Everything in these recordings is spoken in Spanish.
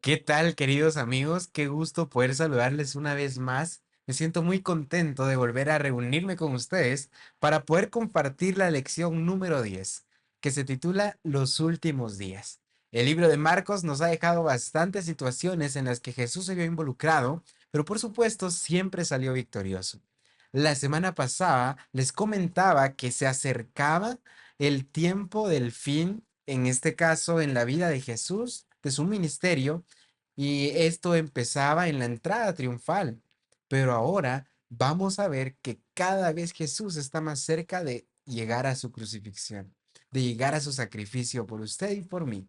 ¿Qué tal, queridos amigos? Qué gusto poder saludarles una vez más. Me siento muy contento de volver a reunirme con ustedes para poder compartir la lección número 10, que se titula Los últimos días. El libro de Marcos nos ha dejado bastantes situaciones en las que Jesús se vio involucrado, pero por supuesto siempre salió victorioso. La semana pasada les comentaba que se acercaba el tiempo del fin, en este caso en la vida de Jesús, de su ministerio, y esto empezaba en la entrada triunfal. Pero ahora vamos a ver que cada vez Jesús está más cerca de llegar a su crucifixión, de llegar a su sacrificio por usted y por mí.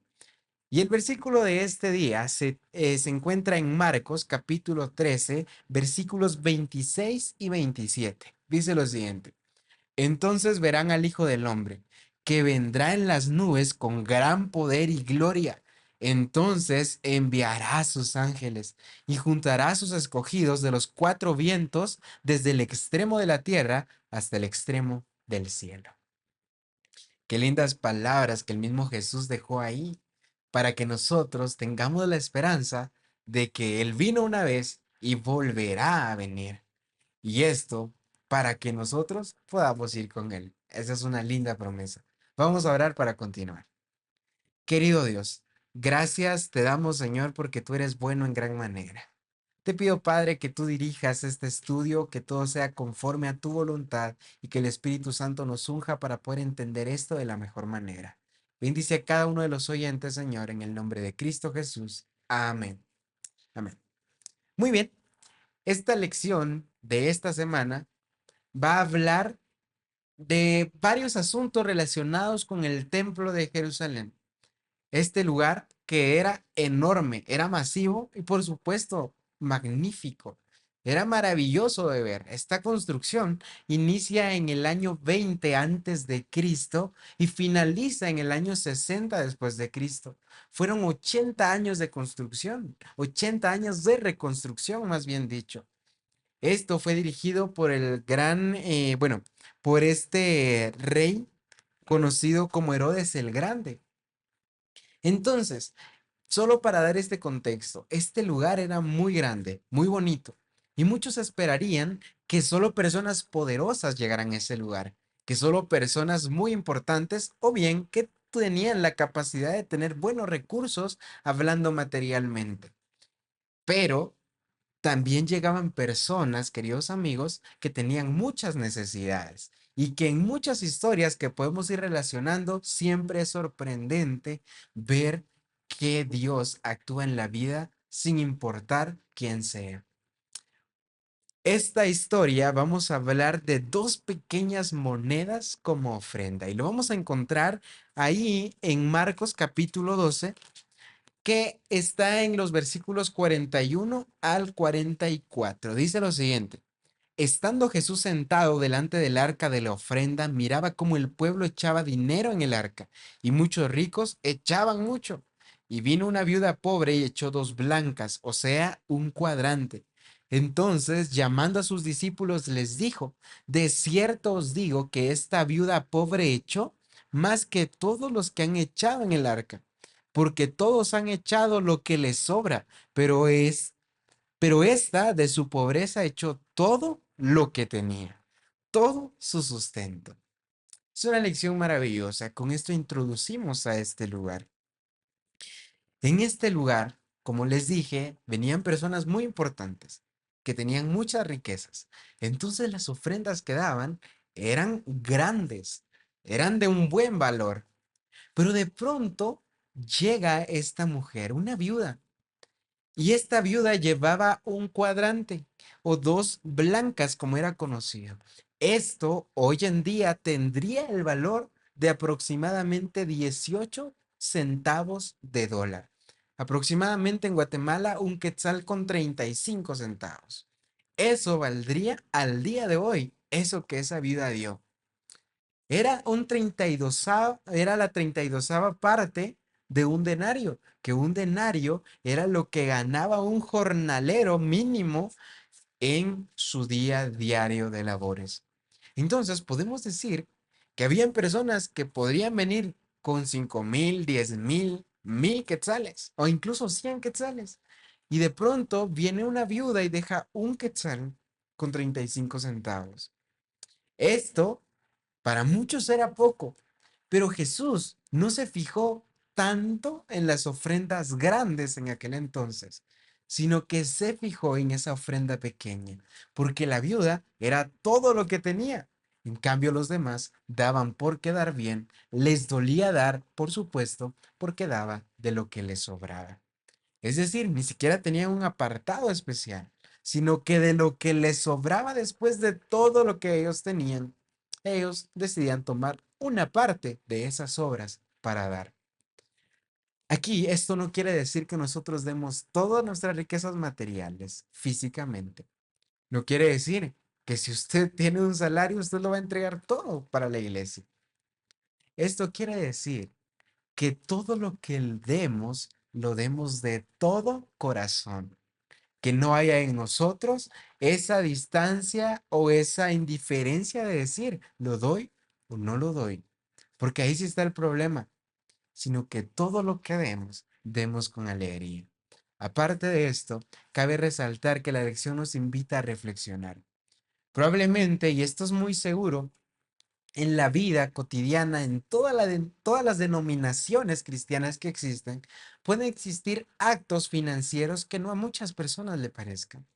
Y el versículo de este día se encuentra en Marcos capítulo 13, versículos 26 y 27. Dice lo siguiente. Entonces verán al Hijo del Hombre, que vendrá en las nubes con gran poder y gloria. Entonces enviará a sus ángeles y juntará a sus escogidos de los cuatro vientos, desde el extremo de la tierra hasta el extremo del cielo. Qué lindas palabras que el mismo Jesús dejó ahí para que nosotros tengamos la esperanza de que Él vino una vez y volverá a venir. Y esto para que nosotros podamos ir con Él. Esa es una linda promesa. Vamos a orar para continuar. Querido Dios, gracias te damos, Señor, porque tú eres bueno en gran manera. Te pido, Padre, que tú dirijas este estudio, que todo sea conforme a tu voluntad y que el Espíritu Santo nos unja para poder entender esto de la mejor manera. Bendice a cada uno de los oyentes, Señor, en el nombre de Cristo Jesús. Amén. Amén. Muy bien, esta lección de esta semana va a hablar de varios asuntos relacionados con el templo de Jerusalén. Este lugar que era enorme, era masivo y por supuesto magnífico. Era maravilloso de ver. Esta construcción inicia en el año 20 antes de Cristo y finaliza en el año 60 después de Cristo. Fueron 80 años de construcción, 80 años de reconstrucción, más bien dicho. Esto fue dirigido por el por este rey conocido como Herodes el Grande. Entonces, solo para dar este contexto, este lugar era muy grande, muy bonito, y muchos esperarían que solo personas poderosas llegaran a ese lugar, que solo personas muy importantes o bien que tenían la capacidad de tener buenos recursos hablando materialmente. Pero también llegaban personas, queridos amigos, que tenían muchas necesidades y que en muchas historias que podemos ir relacionando, siempre es sorprendente ver que Dios actúa en la vida sin importar quién sea. Esta historia vamos a hablar de dos pequeñas monedas como ofrenda y lo vamos a encontrar ahí en Marcos capítulo 12, que está en los versículos 41 al 44. Dice lo siguiente. Estando Jesús sentado delante del arca de la ofrenda, miraba cómo el pueblo echaba dinero en el arca, y muchos ricos echaban mucho. Y vino una viuda pobre y echó dos blancas, o sea, un cuadrante. Entonces, llamando a sus discípulos, les dijo, de cierto os digo que esta viuda pobre echó más que todos los que han echado en el arca, porque todos han echado lo que les sobra, pero pero esta de su pobreza echó todo lo que tenía, todo su sustento. Es una lección maravillosa. Con esto introducimos a este lugar. En este lugar, como les dije, venían personas muy importantes que tenían muchas riquezas. Entonces las ofrendas que daban eran grandes, eran de un buen valor. Pero de pronto llega esta mujer, una viuda, y esta viuda llevaba un cuadrante o dos blancas, como era conocido. Esto hoy en día tendría el valor de aproximadamente 18 centavos de dólar. Aproximadamente en Guatemala un quetzal con 35 centavos. Eso valdría al día de hoy, eso que esa viuda dio. Era la 32ª parte de un denario, que un denario era lo que ganaba un jornalero mínimo en su día diario de labores. Entonces, podemos decir que habían personas que podrían venir con 5,000, 10,000 1,000 quetzales o incluso 100 quetzales. Y de pronto viene una viuda y deja 1 quetzal con 35 centavos. Esto para muchos era poco, pero Jesús no se fijó tanto en las ofrendas grandes en aquel entonces, sino que se fijó en esa ofrenda pequeña, porque la viuda era todo lo que tenía. En cambio, los demás daban por quedar bien, les dolía dar, por supuesto, porque daba de lo que les sobraba. Es decir, ni siquiera tenían un apartado especial, sino que de lo que les sobraba después de todo lo que ellos tenían, ellos decidían tomar una parte de esas sobras para dar. Aquí esto no quiere decir que nosotros demos todas nuestras riquezas materiales físicamente. No quiere decir que si usted tiene un salario, usted lo va a entregar todo para la iglesia. Esto quiere decir que todo lo que demos, lo demos de todo corazón, que no haya en nosotros esa distancia o esa indiferencia de decir, ¿lo doy o no lo doy? Porque ahí sí está el problema, sino que todo lo que demos, demos con alegría. Aparte de esto, cabe resaltar que la lección nos invita a reflexionar. Probablemente, y esto es muy seguro, en la vida cotidiana, en todas las denominaciones cristianas que existen, pueden existir actos financieros que no a muchas personas le parezcan.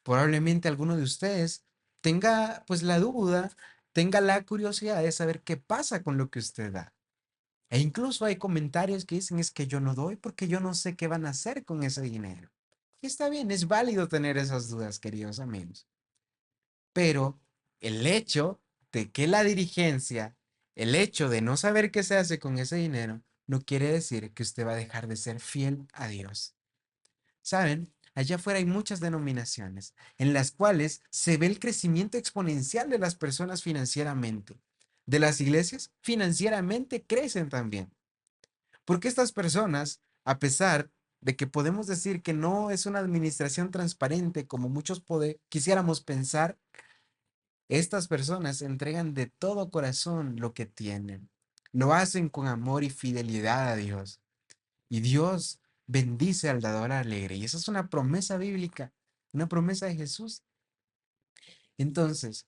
Probablemente alguno de ustedes tenga pues la duda, tenga la curiosidad de saber qué pasa con lo que usted da. E incluso hay comentarios que dicen es que yo no doy porque yo no sé qué van a hacer con ese dinero. Y está bien, es válido tener esas dudas, queridos amigos. Pero el hecho de que la dirigencia, el hecho de no saber qué se hace con ese dinero, no quiere decir que usted va a dejar de ser fiel a Dios. ¿Saben? Allá afuera hay muchas denominaciones en las cuales se ve el crecimiento exponencial de las personas financieramente. De las iglesias, financieramente crecen también. Porque estas personas, a pesar de que podemos decir que no es una administración transparente como muchos quisiéramos pensar, estas personas entregan de todo corazón lo que tienen. Lo hacen con amor y fidelidad a Dios. Y Dios bendice al dador alegre. Y esa es una promesa bíblica, una promesa de Jesús. Entonces,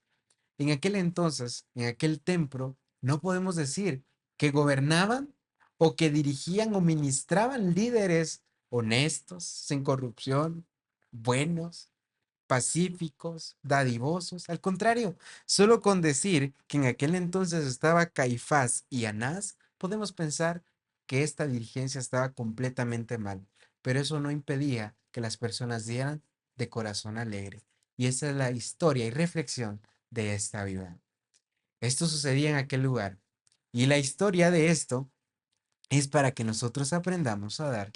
en aquel templo, no podemos decir que gobernaban o que dirigían o ministraban líderes honestos, sin corrupción, buenos, pacíficos, dadivosos. Al contrario, solo con decir que en aquel entonces estaba Caifás y Anás, podemos pensar que esta dirigencia estaba completamente mal. Pero eso no impedía que las personas dieran de corazón alegre. Y esa es la historia y reflexión de esta vida. Esto sucedía en aquel lugar. Y la historia de esto es para que nosotros aprendamos a dar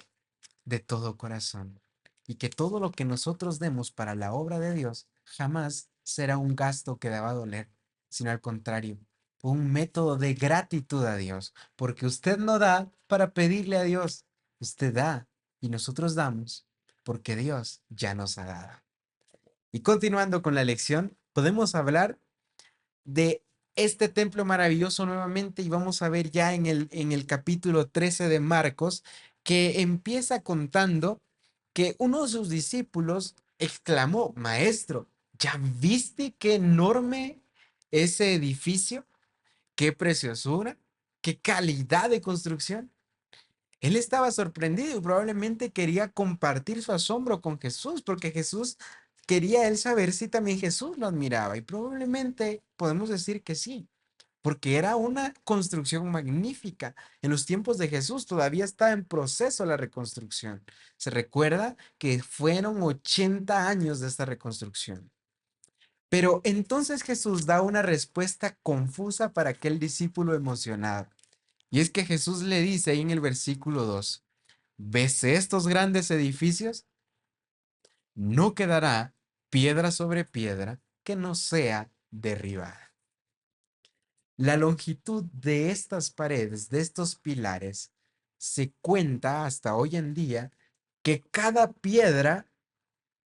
de todo corazón. Y que todo lo que nosotros demos para la obra de Dios jamás será un gasto que va a doler, sino al contrario, un método de gratitud a Dios, porque usted no da para pedirle a Dios, usted da y nosotros damos porque Dios ya nos ha dado. Y continuando con la lección, podemos hablar de este templo maravilloso nuevamente y vamos a ver ya en el capítulo 13 de Marcos que empieza contando que uno de sus discípulos exclamó, Maestro, ¿ya viste qué enorme ese edificio? ¿Qué preciosura? ¿Qué calidad de construcción? Él estaba sorprendido y probablemente quería compartir su asombro con Jesús, porque Jesús quería él saber si también Jesús lo admiraba. Y probablemente podemos decir que sí, porque era una construcción magnífica. En los tiempos de Jesús todavía está en proceso la reconstrucción. Se recuerda que fueron 80 años de esta reconstrucción. Pero entonces Jesús da una respuesta confusa para aquel discípulo emocionado. Y es que Jesús le dice ahí en el versículo 2, ¿ves estos grandes edificios? No quedará piedra sobre piedra que no sea derribada. La longitud de estas paredes, de estos pilares, se cuenta hasta hoy en día que cada piedra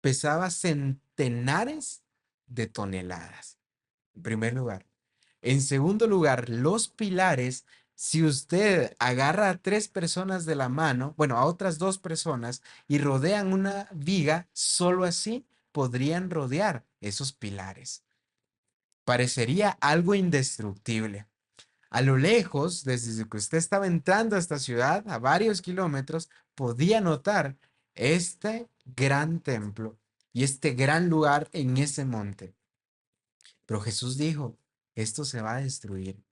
pesaba centenares de toneladas, en primer lugar. En segundo lugar, los pilares Si usted agarra a tres personas de la mano, bueno, a otras dos personas, y rodean una viga, solo así podrían rodear esos pilares. Parecería algo indestructible. A lo lejos, desde que usted estaba entrando a esta ciudad, a varios kilómetros, podía notar este gran templo y este gran lugar en ese monte. Pero Jesús dijo, esto se va a destruir.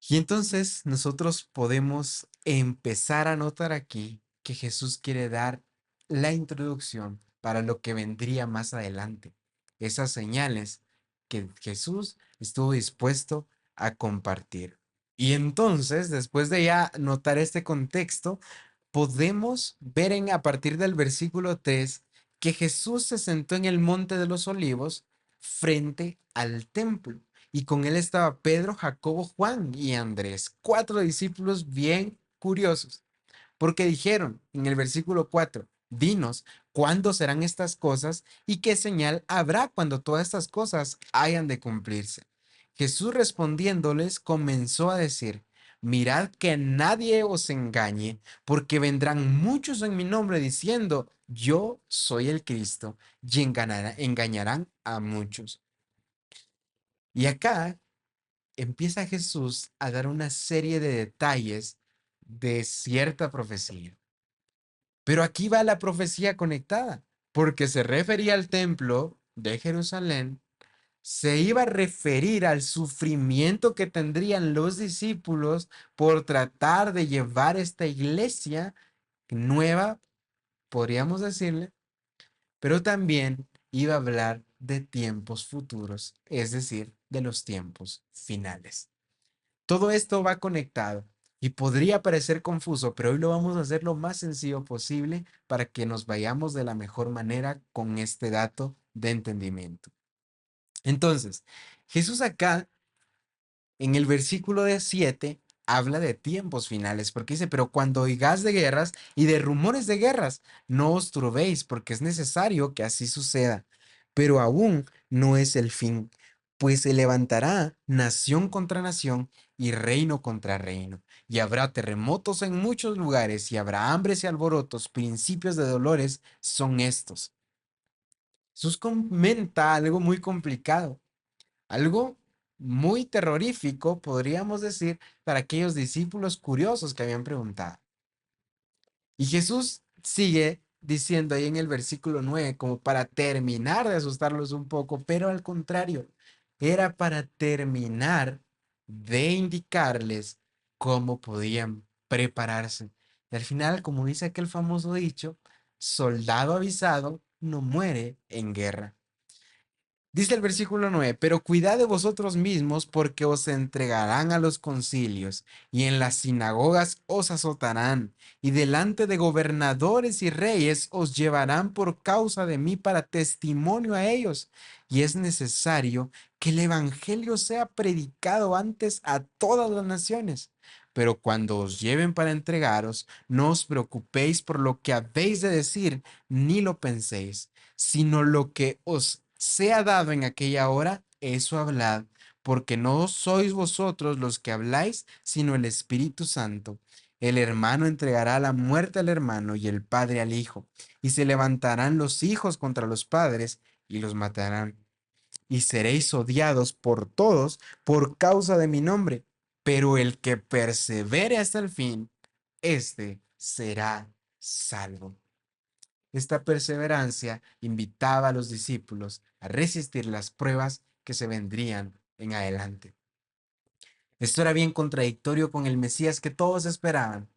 Y entonces nosotros podemos empezar a notar aquí que Jesús quiere dar la introducción para lo que vendría más adelante. Esas señales que Jesús estuvo dispuesto a compartir. Y entonces, después de ya notar este contexto, podemos ver a partir del versículo 3 que Jesús se sentó en el monte de los olivos frente al templo. Y con él estaba Pedro, Jacobo, Juan y Andrés, cuatro discípulos bien curiosos, porque dijeron en el versículo 4, dinos, ¿cuándo serán estas cosas y qué señal habrá cuando todas estas cosas hayan de cumplirse? Jesús respondiéndoles comenzó a decir, mirad que nadie os engañe, porque vendrán muchos en mi nombre diciendo, yo soy el Cristo, y engañarán a muchos. Y acá empieza Jesús a dar una serie de detalles de cierta profecía. Pero aquí va la profecía conectada, porque se refería al templo de Jerusalén, se iba a referir al sufrimiento que tendrían los discípulos por tratar de llevar esta iglesia nueva, podríamos decirle, pero también iba a hablar de tiempos futuros, es decir, de los tiempos finales. Todo esto va conectado y podría parecer confuso, pero hoy lo vamos a hacer lo más sencillo posible para que nos vayamos de la mejor manera con este dato de entendimiento. Entonces, Jesús acá en el versículo de 7 habla de tiempos finales, porque dice, pero cuando oigáis de guerras y de rumores de guerras, no os turbéis, porque es necesario que así suceda, pero aún no es el fin, pues se levantará nación contra nación y reino contra reino, y habrá terremotos en muchos lugares, y habrá hambres y alborotos, principios de dolores son estos. Jesús comenta algo muy complicado, algo muy terrorífico, podríamos decir, para aquellos discípulos curiosos que habían preguntado. Y Jesús sigue diciendo ahí en el versículo 9 como para terminar de asustarlos un poco, pero al contrario, era para terminar de indicarles cómo podían prepararse. Y al final, como dice aquel famoso dicho, soldado avisado no muere en guerra. Dice el versículo 9, pero cuidad de vosotros mismos porque os entregarán a los concilios y en las sinagogas os azotarán y delante de gobernadores y reyes os llevarán por causa de mí para testimonio a ellos. Y es necesario que el evangelio sea predicado antes a todas las naciones. Pero cuando os lleven para entregaros, no os preocupéis por lo que habéis de decir, ni lo penséis, sino lo que os sea dado en aquella hora, eso hablad, porque no sois vosotros los que habláis, sino el Espíritu Santo. El hermano entregará la muerte al hermano y el padre al hijo, y se levantarán los hijos contra los padres y los matarán. Y seréis odiados por todos por causa de mi nombre, pero el que persevere hasta el fin, éste será salvo. Esta perseverancia invitaba a los discípulos a resistir las pruebas que se vendrían en adelante. Esto era bien contradictorio con el Mesías que todos esperaban,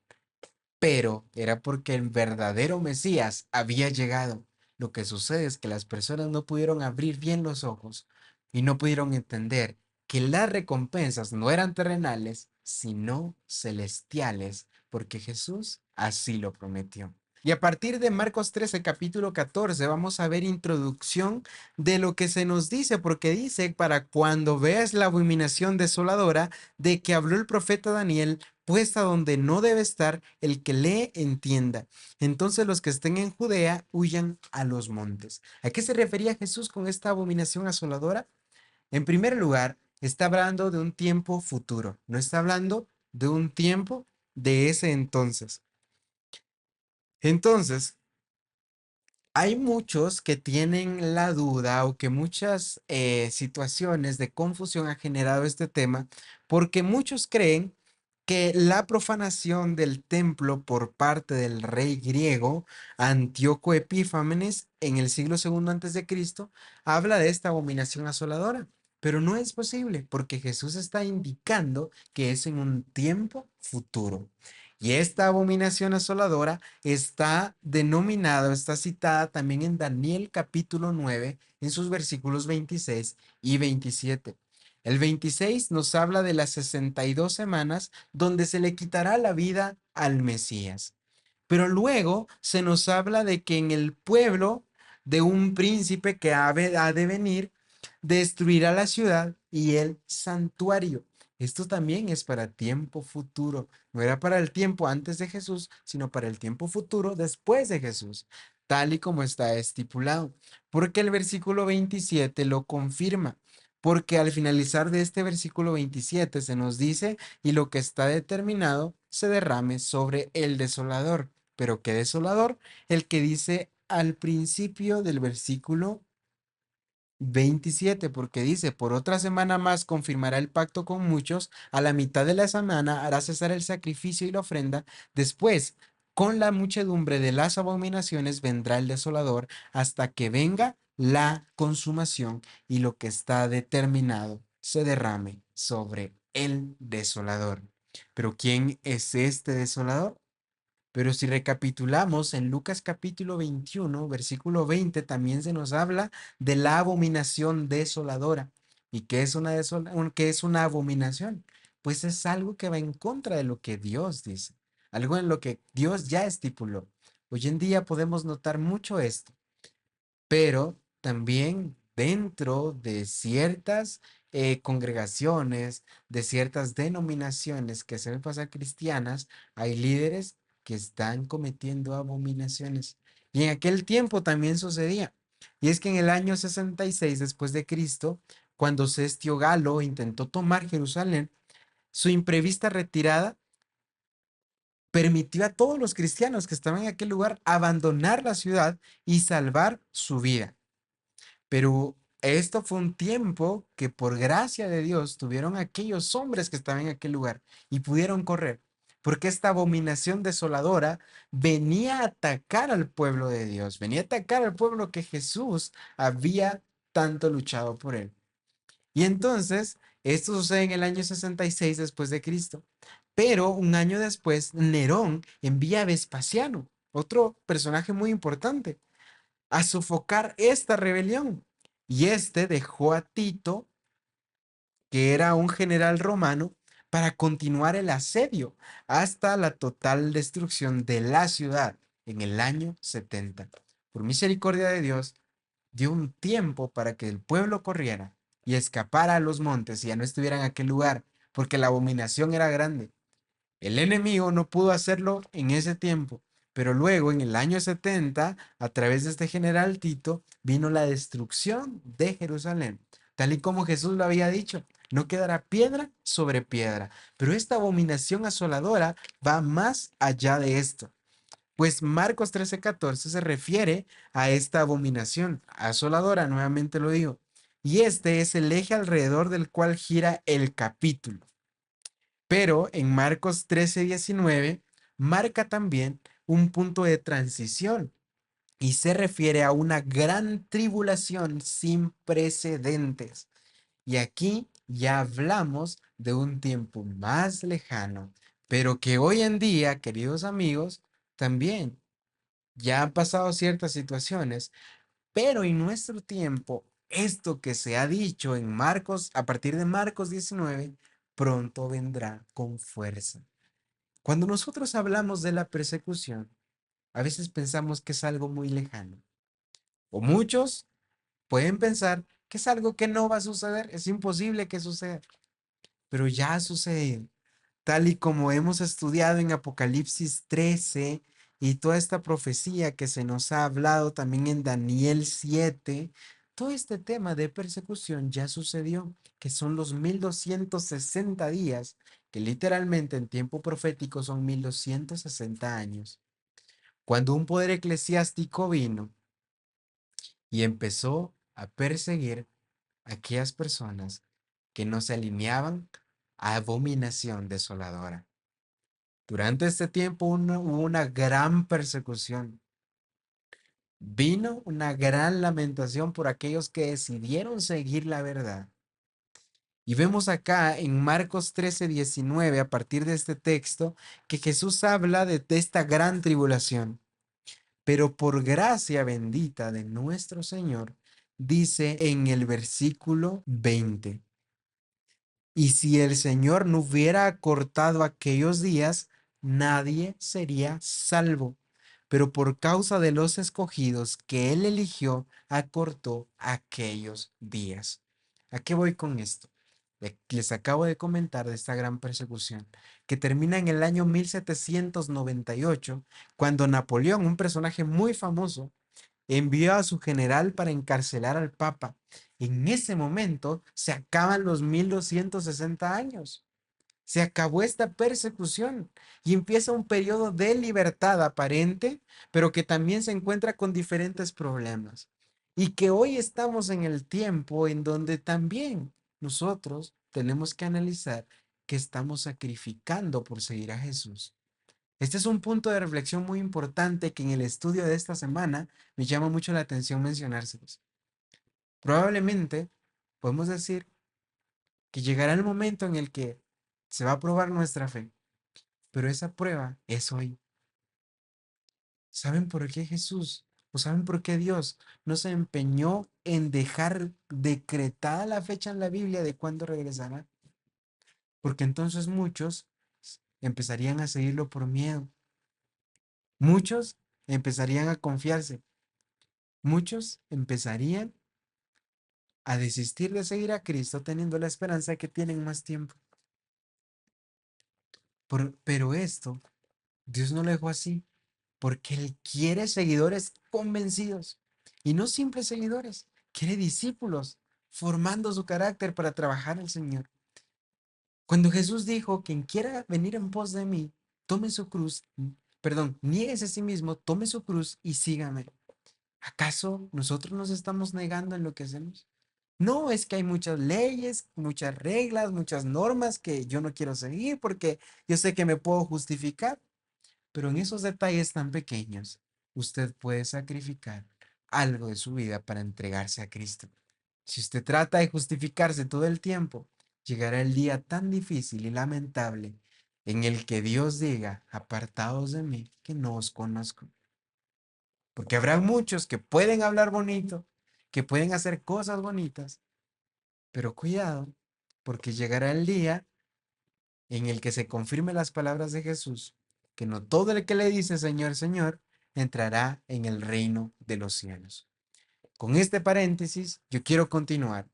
pero era porque el verdadero Mesías había llegado. Lo que sucede es que las personas no pudieron abrir bien los ojos y no pudieron entender que las recompensas no eran terrenales, sino celestiales, porque Jesús así lo prometió. Y a partir de Marcos 13, capítulo 14, vamos a ver introducción de lo que se nos dice, porque dice, para cuando veas la abominación desoladora de que habló el profeta Daniel, puesta donde no debe estar, el que lee entienda. Entonces los que estén en Judea huyan a los montes. ¿A qué se refería Jesús con esta abominación asoladora? En primer lugar, está hablando de un tiempo futuro, no está hablando de un tiempo de ese entonces. Entonces, hay muchos que tienen la duda o que muchas situaciones de confusión ha generado este tema porque muchos creen que la profanación del templo por parte del rey griego Antíoco Epífanes en el siglo segundo antes de Cristo habla de esta abominación asoladora, pero no es posible porque Jesús está indicando que es en un tiempo futuro. Y esta abominación asoladora está denominado, está citada también en Daniel capítulo 9, en sus versículos 26 y 27. El 26 nos habla de las 62 semanas donde se le quitará la vida al Mesías. Pero luego se nos habla de que en el pueblo de un príncipe que ha de venir, destruirá la ciudad y el santuario. Esto también es para tiempo futuro. No era para el tiempo antes de Jesús, sino para el tiempo futuro después de Jesús, tal y como está estipulado. Porque el versículo 27 lo confirma. Porque al finalizar de este versículo 27 se nos dice, y lo que está determinado se derrame sobre el desolador. Pero qué desolador, el que dice al principio del versículo 27, porque dice, por otra semana más confirmará el pacto con muchos, a la mitad de la semana hará cesar el sacrificio y la ofrenda, después, con la muchedumbre de las abominaciones vendrá el desolador hasta que venga la consumación y lo que está determinado se derrame sobre el desolador. Pero ¿quién es este desolador? Pero si recapitulamos en Lucas capítulo 21, versículo 20, también se nos habla de la abominación desoladora. ¿Y qué es qué es una abominación? Pues es algo que va en contra de lo que Dios dice, algo en lo que Dios ya estipuló. Hoy en día podemos notar mucho esto, pero también dentro de ciertas congregaciones, de ciertas denominaciones que se ven pasar cristianas, hay líderes que están cometiendo abominaciones. Y en aquel tiempo también sucedía. Y es que en el año 66 después de Cristo, cuando Cestio Galo intentó tomar Jerusalén, su imprevista retirada permitió a todos los cristianos que estaban en aquel lugar abandonar la ciudad y salvar su vida. Pero esto fue un tiempo que por gracia de Dios tuvieron aquellos hombres que estaban en aquel lugar y pudieron correr, porque esta abominación desoladora venía a atacar al pueblo de Dios, venía a atacar al pueblo que Jesús había tanto luchado por él. Y entonces, esto sucede en el año 66 después de Cristo. Pero un año después, Nerón envía a Vespasiano, otro personaje muy importante, a sofocar esta rebelión. Y este dejó a Tito, que era un general romano, para continuar el asedio hasta la total destrucción de la ciudad en el año 70. Por misericordia de Dios, dio un tiempo para que el pueblo corriera y escapara a los montes y ya no estuviera en aquel lugar, porque la abominación era grande. El enemigo no pudo hacerlo en ese tiempo, pero luego en el año 70, a través de este general Tito, vino la destrucción de Jerusalén, tal y como Jesús lo había dicho. No quedará piedra sobre piedra, pero esta abominación asoladora va más allá de esto. Pues Marcos 13:14 se refiere a esta abominación asoladora, nuevamente lo digo, y este es el eje alrededor del cual gira el capítulo. Pero en Marcos 13:19 marca también un punto de transición y se refiere a una gran tribulación sin precedentes. Y aquí ya hablamos de un tiempo más lejano, pero que hoy en día, queridos amigos, también ya han pasado ciertas situaciones, pero en nuestro tiempo, esto que se ha dicho en Marcos, a partir de Marcos 19, pronto vendrá con fuerza. Cuando nosotros hablamos de la persecución, a veces pensamos que es algo muy lejano, o muchos pueden pensar que es algo que no va a suceder, es imposible que suceda, pero ya ha sucedido, tal y como hemos estudiado en Apocalipsis 13 y toda esta profecía que se nos ha hablado también en Daniel 7. todo este tema de persecución ya sucedió, que son los 1260 días, que literalmente en tiempo profético son 1260 años, cuando un poder eclesiástico vino y empezó a perseguir a aquellas personas que no se alineaban a abominación desoladora. Durante este tiempo hubo una gran persecución. Vino una gran lamentación por aquellos que decidieron seguir la verdad. Y vemos acá en Marcos 13:19, a partir de este texto, que Jesús habla de esta gran tribulación. Pero por gracia bendita de nuestro Señor, dice en el versículo 20. Y si el Señor no hubiera acortado aquellos días, nadie sería salvo. Pero por causa de los escogidos que Él eligió, acortó aquellos días. ¿A qué voy con esto? Les acabo de comentar de esta gran persecución, que termina en el año 1798, cuando Napoleón, un personaje muy famoso, envió a su general para encarcelar al Papa. En ese momento se acaban los 1260 años. Se acabó esta persecución y empieza un periodo de libertad aparente, pero que también se encuentra con diferentes problemas. Y que hoy estamos en el tiempo en donde también nosotros tenemos que analizar que estamos sacrificando por seguir a Jesús. Este es un punto de reflexión muy importante que en el estudio de esta semana me llama mucho la atención mencionárselos. Probablemente podemos decir que llegará el momento en el que se va a probar nuestra fe, pero esa prueba es hoy. ¿Saben por qué Jesús o saben por qué Dios no se empeñó en dejar decretada la fecha en la Biblia de cuándo regresará? Porque entonces muchos empezarían a seguirlo por miedo. Muchos empezarían a confiarse. Muchos empezarían a desistir de seguir a Cristo teniendo la esperanza que tienen más tiempo. Pero esto, Dios no lo dejó así, porque Él quiere seguidores convencidos y no simples seguidores, quiere discípulos formando su carácter para trabajar al Señor. Cuando Jesús dijo, quien quiera venir en pos de mí, tome su cruz, niéguese a sí mismo, tome su cruz y sígame. ¿Acaso nosotros nos estamos negando en lo que hacemos? No, es que hay muchas leyes, muchas reglas, muchas normas que yo no quiero seguir porque yo sé que me puedo justificar, pero en esos detalles tan pequeños, usted puede sacrificar algo de su vida para entregarse a Cristo. Si usted trata de justificarse todo el tiempo, llegará el día tan difícil y lamentable en el que Dios diga, apartados de mí, que no os conozco. Porque habrá muchos que pueden hablar bonito, que pueden hacer cosas bonitas, pero cuidado, porque llegará el día en el que se confirme las palabras de Jesús, que no todo el que le dice Señor, Señor, entrará en el reino de los cielos. Con este paréntesis, yo quiero continuar,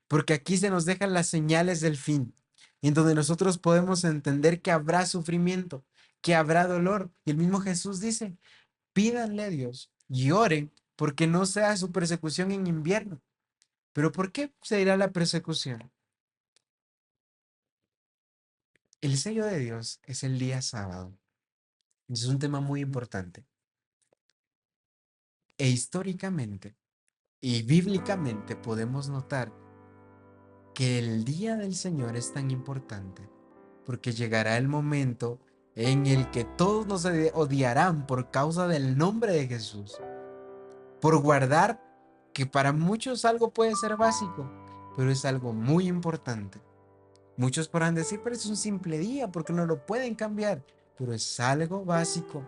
porque aquí se nos dejan las señales del fin, en donde nosotros podemos entender que habrá sufrimiento, que habrá dolor. Y el mismo Jesús dice, pídanle a Dios y oren porque no sea su persecución en invierno. ¿Pero por qué se irá la persecución? El sello de Dios es el día sábado. Es un tema muy importante. E históricamente y bíblicamente podemos notar que el día del Señor es tan importante porque llegará el momento en el que todos nos odiarán por causa del nombre de Jesús, por guardar que para muchos algo puede ser básico, pero es algo muy importante. Muchos podrán decir, pero es un simple día porque no lo pueden cambiar, pero es algo básico,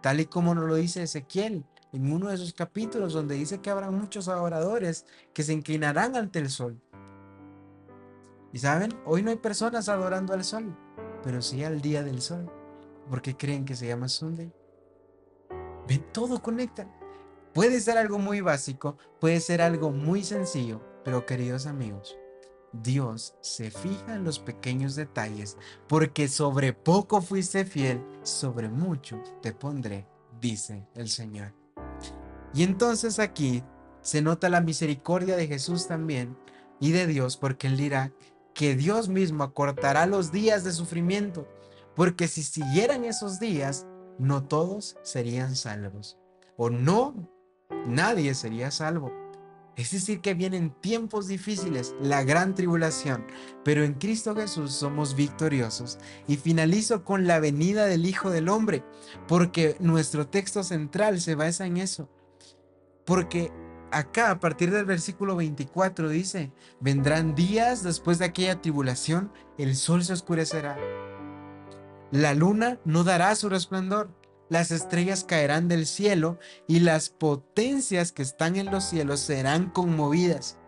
tal y como nos lo dice Ezequiel en uno de sus capítulos donde dice que habrá muchos adoradores que se inclinarán ante el sol. Y saben, hoy no hay personas adorando al sol, pero sí al día del sol, porque creen que se llama Sunday. Ven, todo conecta. Puede ser algo muy básico, puede ser algo muy sencillo, pero queridos amigos, Dios se fija en los pequeños detalles, porque sobre poco fuiste fiel, sobre mucho te pondré, dice el Señor. Y entonces aquí se nota la misericordia de Jesús también y de Dios, porque Él dirá que Dios mismo acortará los días de sufrimiento, porque si siguieran esos días, no todos serían salvos, o no, nadie sería salvo. Es decir, que vienen tiempos difíciles, la gran tribulación, pero en Cristo Jesús somos victoriosos. Y finalizo con la venida del Hijo del Hombre, porque nuestro texto central se basa en eso. Porque acá, a partir del versículo 24, dice: vendrán días después de aquella tribulación, el sol se oscurecerá, la luna no dará su resplandor, las estrellas caerán del cielo y las potencias que están en los cielos serán conmovidas.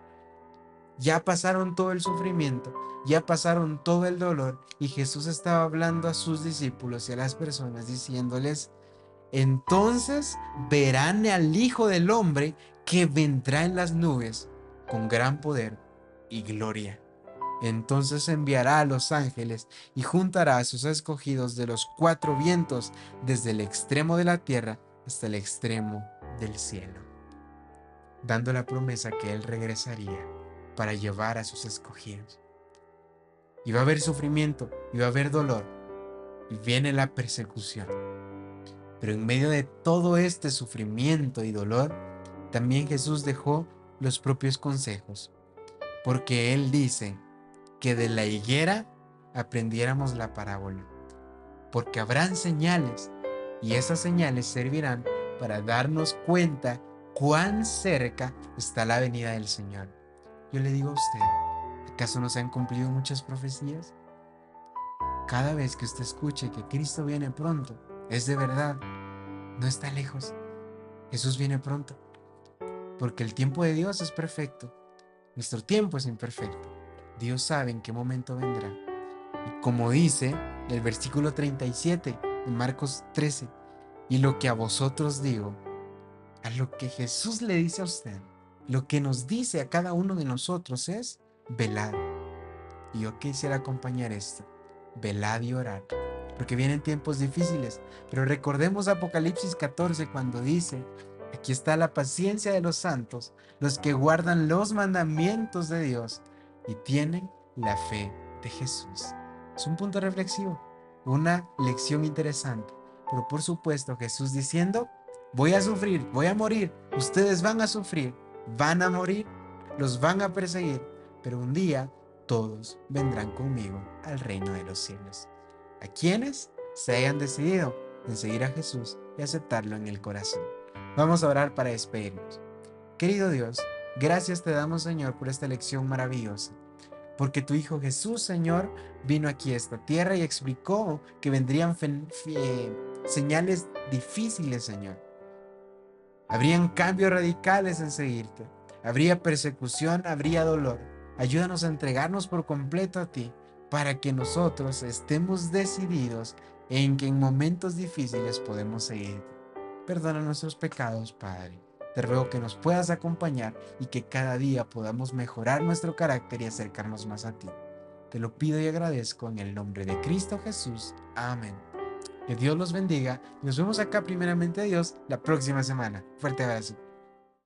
Ya pasaron todo el sufrimiento, ya pasaron todo el dolor, y Jesús estaba hablando a sus discípulos y a las personas diciéndoles: entonces verán al Hijo del Hombre que vendrá en las nubes con gran poder y gloria. Entonces enviará a los ángeles y juntará a sus escogidos de los cuatro vientos, desde el extremo de la tierra hasta el extremo del cielo, dando la promesa que Él regresaría para llevar a sus escogidos. Y va a haber sufrimiento, y va a haber dolor, y viene la persecución. Pero en medio de todo este sufrimiento y dolor, también Jesús dejó los propios consejos, porque Él dice que de la higuera aprendiéramos la parábola, porque habrán señales, y esas señales servirán para darnos cuenta cuán cerca está la venida del Señor. Yo le digo a usted, ¿acaso no se han cumplido muchas profecías? Cada vez que usted escuche que Cristo viene pronto, es de verdad, no está lejos. Jesús viene pronto, porque el tiempo de Dios es perfecto, nuestro tiempo es imperfecto. Dios sabe en qué momento vendrá. Y como dice el versículo 37 de Marcos 13, y lo que a vosotros digo, a lo que Jesús le dice a usted, lo que nos dice a cada uno de nosotros es: velad. Y yo quisiera acompañar esto: velad y orad, porque vienen tiempos difíciles. Pero recordemos Apocalipsis 14, cuando dice: aquí está la paciencia de los santos, los que guardan los mandamientos de Dios y tienen la fe de Jesús. Es un punto reflexivo, una lección interesante. Pero por supuesto, Jesús diciendo: voy a sufrir, voy a morir, ustedes van a sufrir, van a morir, los van a perseguir, pero un día todos vendrán conmigo al reino de los cielos. A quienes se hayan decidido en seguir a Jesús y aceptarlo en el corazón. Vamos a orar para despedirnos. Querido Dios, gracias te damos, Señor, por esta lección maravillosa, porque tu Hijo Jesús, Señor, vino aquí a esta tierra y explicó que vendrían señales difíciles, Señor. Habrían cambios radicales en seguirte. Habría persecución, habría dolor. Ayúdanos a entregarnos por completo a ti, para que nosotros estemos decididos en que en momentos difíciles podemos seguirte. Perdona nuestros pecados, Padre. Te ruego que nos puedas acompañar y que cada día podamos mejorar nuestro carácter y acercarnos más a ti. Te lo pido y agradezco en el nombre de Cristo Jesús. Amén. Que Dios los bendiga y nos vemos acá, primeramente Dios, la próxima semana. Fuerte abrazo.